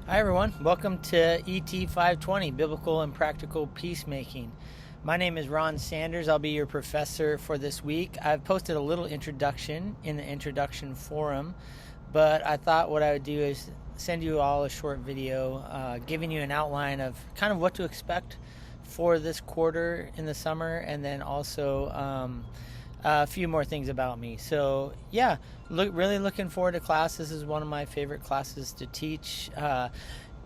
Hi everyone, welcome to ET 520, Biblical and Practical Peacemaking. My name is Ron Sanders. I'll be your professor for this week. I've posted a little introduction in the introduction forum, but I thought what I would do is send you all a short video giving you an outline of kind of what to expect for this quarter in the summer, and then also a few more things about me. So yeah, really looking forward to class. This is one of my favorite classes to teach.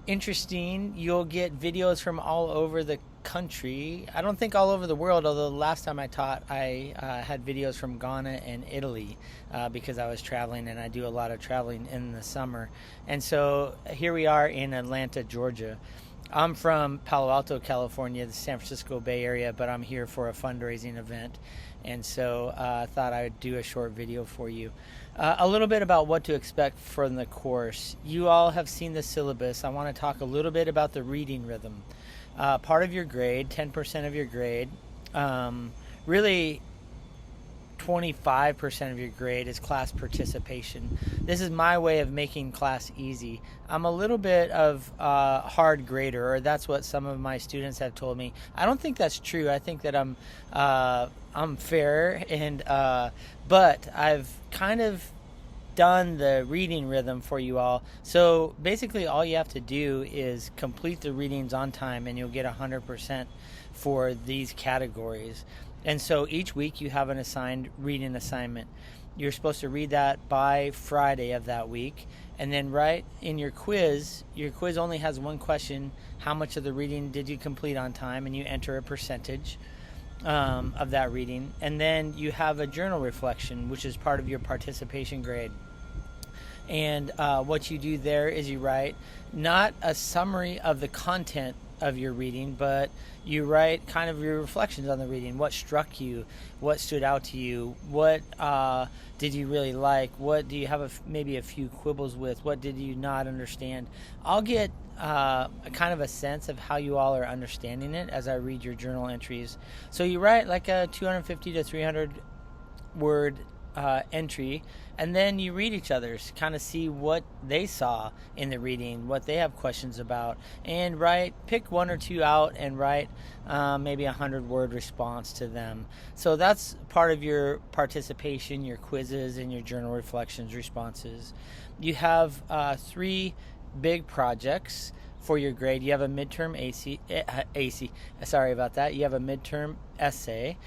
Interesting, you'll get videos from all over the country. I don't think all over the world, although the last time I taught I had videos from Ghana and Italy because I was traveling, and I do a lot of traveling in the summer. And so here we are in Atlanta, Georgia. I'm from Palo Alto, California, the San Francisco Bay Area, but I'm here for a fundraising event. And so I thought I would do a short video for you. A little bit about what to expect from the course. You all have seen the syllabus. I want to talk a little bit about the reading rhythm. Part of your grade, 10% of your grade, really 25% of your grade is class participation. This is my way of making class easy. I'm a little bit of a hard grader, or that's what some of my students have told me. I don't think that's true. I think that I'm fair, and but I've kind of done the reading rhythm for you all. So basically all you have to do is complete the readings on time, and you'll get 100% for these categories. And so each week you have an assigned reading assignment. You're supposed to read that by Friday of that week. And then right in your quiz only has one question: how much of the reading did you complete on time? And you enter a percentage of that reading. And then you have a journal reflection, which is part of your participation grade. And what you do there is you write not a summary of the content of your reading, but you write kind of your reflections on the reading. What struck you? What stood out to you? What did you really like? What do you have maybe a few quibbles with? What did you not understand? I'll get a kind of a sense of how you all are understanding it as I read your journal entries. So you write like a 250 to 300 word entry, and then you read each other's, kind of see what they saw in the reading, what they have questions about, and pick one or two out and write maybe 100-word response to them. So that's part of your participation, your quizzes, and your journal reflections responses. You have 3 big projects for your grade. You have a midterm You have a midterm essay,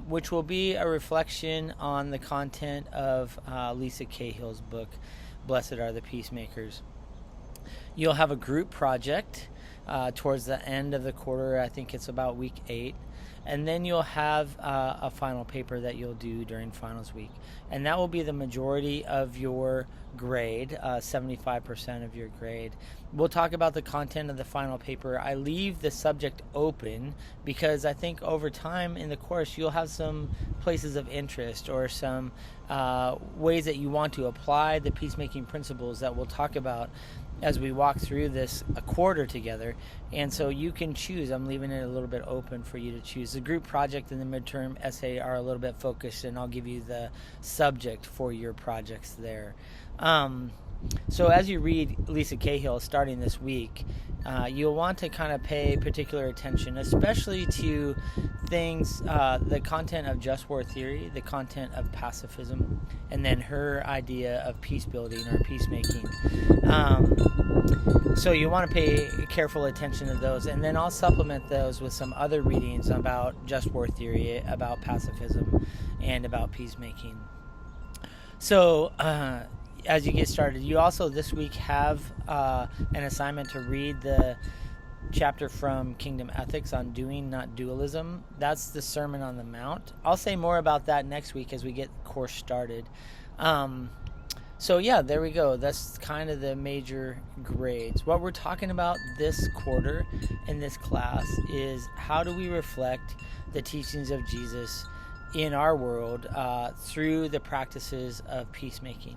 which will be a reflection on the content of Lisa Cahill's book, Blessed Are the Peacemakers. You'll have a group project towards the end of the quarter. I think it's about week 8. And then you'll have a final paper that you'll do during finals week. And that will be the majority of your grade, 75% of your grade. We'll talk about the content of the final paper. I leave the subject open because I think over time in the course you'll have some places of interest or some ways that you want to apply the peacemaking principles that we'll talk about as we walk through this a quarter together. And so you can choose. I'm leaving it a little bit open for you to choose. The group project and the midterm essay are a little bit focused, and I'll give you the subject for your projects there. So as you read Lisa Cahill starting this week, you'll want to kind of pay particular attention, especially to things, the content of just war theory, the content of pacifism, and then her idea of peace building or peacemaking. So you want to pay careful attention to those, and then I'll supplement those with some other readings about just war theory, about pacifism, and about peacemaking. So as you get started, you also this week have an assignment to read the chapter from Kingdom Ethics on doing, not dualism. That's the Sermon on the Mount. I'll say more about that next week as we get the course started. So yeah, there we go. That's kind of the major grades. What we're talking about this quarter in this class is how do we reflect the teachings of Jesus in our world through the practices of peacemaking.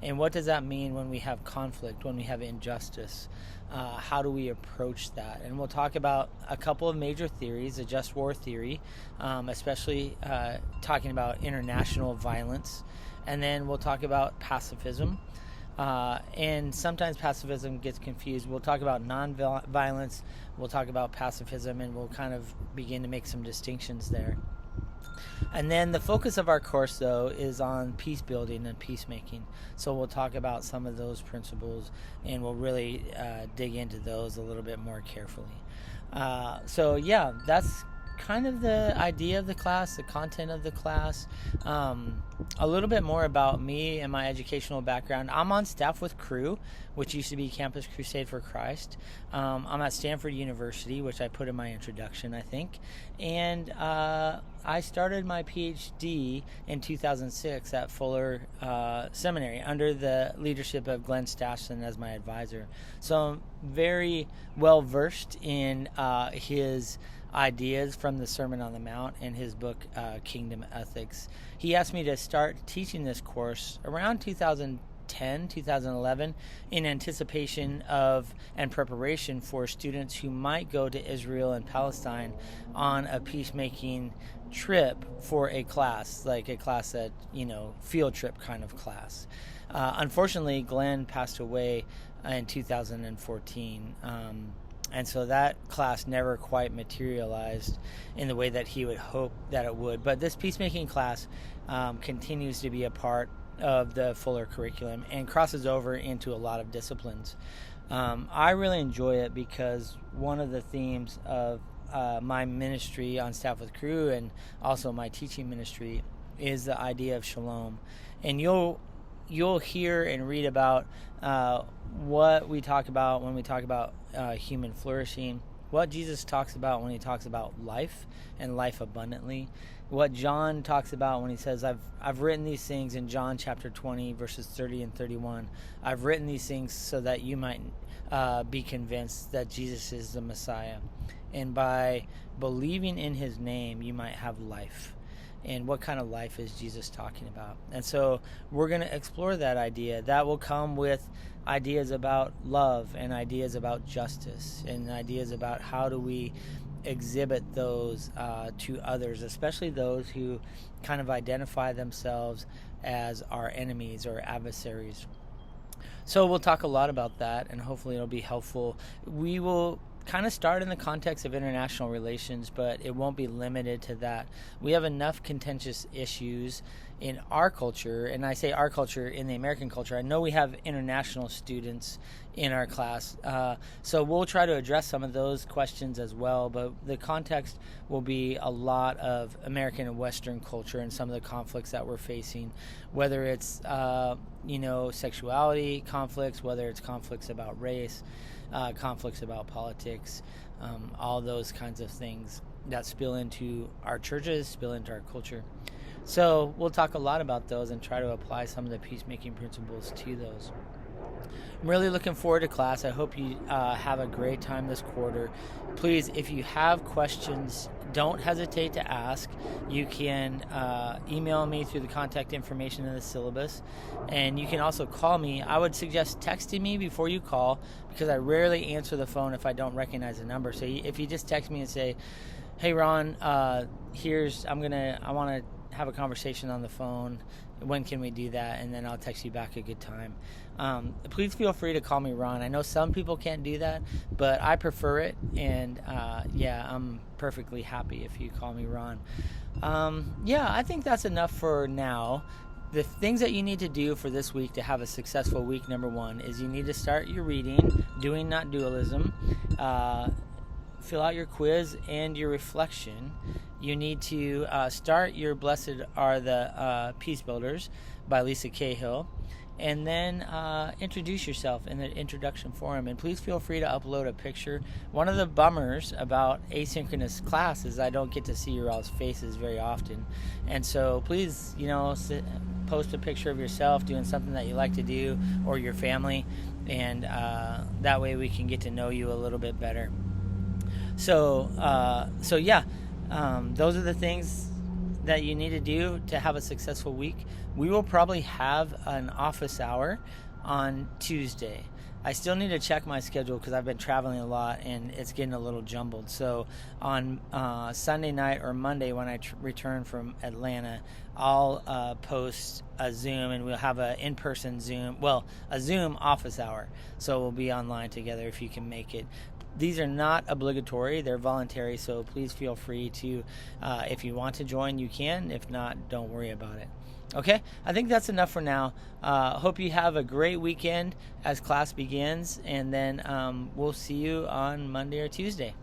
And what does that mean when we have conflict, when we have injustice? How do we approach that? And we'll talk about a couple of major theories, the just war theory, especially talking about international violence. And then we'll talk about pacifism. And sometimes pacifism gets confused. We'll talk about nonviolence, we'll talk about pacifism, and we'll kind of begin to make some distinctions there. And then the focus of our course, though, is on peace building and peacemaking. So we'll talk about some of those principles, and we'll really dig into those a little bit more carefully. So yeah, that's kind of the idea of the class, the content of the class. A little bit more about me and my educational background. I'm on staff with Cru, which used to be Campus Crusade for Christ. I'm at Stanford University, which I put in my introduction, I think. And I started my PhD in 2006 at Fuller Seminary under the leadership of Glenn Stassen as my advisor. So I'm very well versed in his ideas from the Sermon on the Mount and his book Kingdom Ethics. He asked me to start teaching this course around 2010, 2011 in anticipation of and preparation for students who might go to Israel and Palestine on a peacemaking trip for a class, like a class that, field trip kind of class. Unfortunately, Glenn passed away in 2014. And so that class never quite materialized in the way that he would hope that it would. But this peacemaking class continues to be a part of the Fuller curriculum and crosses over into a lot of disciplines. I really enjoy it because one of the themes of my ministry on staff with Cru and also my teaching ministry is the idea of shalom. And you'll hear and read about what we talk about when we talk about human flourishing, what Jesus talks about when he talks about life and life abundantly, what John talks about when he says, I've written these things in John chapter 20, verses 30 and 31. I've written these things so that you might be convinced that Jesus is the Messiah. And by believing in his name, you might have life. And what kind of life is Jesus talking about? And so we're going to explore that idea. That will come with ideas about love and ideas about justice and ideas about how do we exhibit those to others, especially those who kind of identify themselves as our enemies or adversaries. So we'll talk a lot about that, and hopefully it'll be helpful. We will kind of start in the context of international relations, but it won't be limited to that. We have enough contentious issues in our culture, and I say our culture in the American culture. I know we have international students in our class, so we'll try to address some of those questions as well, but the context will be a lot of American and Western culture and some of the conflicts that we're facing, whether it's sexuality conflicts, whether it's conflicts about race, conflicts about politics, all those kinds of things that spill into our churches, spill into our culture. So we'll talk a lot about those and try to apply some of the peacemaking principles to those. I'm really looking forward to class. I hope you have a great time this quarter. Please, if you have questions, don't hesitate to ask. You can email me through the contact information in the syllabus, and you can also call me. I would suggest texting me before you call because I rarely answer the phone if I don't recognize the number. So if you just text me and say, "Hey Ron, I want to have a conversation on the phone. When can we do that?" And then I'll text you back a good time. Please feel free to call me Ron. I know some people can't do that, but I prefer it. And I'm perfectly happy if you call me Ron. I think that's enough for now. The things that you need to do for this week to have a successful week, number one, is you need to start your reading, Doing Not Dualism, fill out your quiz and your reflection. You need to start your Blessed Are the Peace Builders by Lisa Cahill, and then introduce yourself in the introduction forum. And please feel free to upload a picture. One of the bummers about asynchronous class is I don't get to see your all's faces very often. And so please, post a picture of yourself doing something that you like to do or your family, and that way we can get to know you a little bit better. So those are the things that you need to do to have a successful week. We will probably have an office hour on Tuesday. I still need to check my schedule because I've been traveling a lot and it's getting a little jumbled. So on Sunday night or Monday when I return from Atlanta, I'll post a Zoom, and we'll have a in-person Zoom, a Zoom office hour. So we'll be online together if you can make it. These are not obligatory, they're voluntary, so please feel free to, if you want to join, you can. If not, don't worry about it. Okay, I think that's enough for now. Hope you have a great weekend as class begins, and then we'll see you on Monday or Tuesday.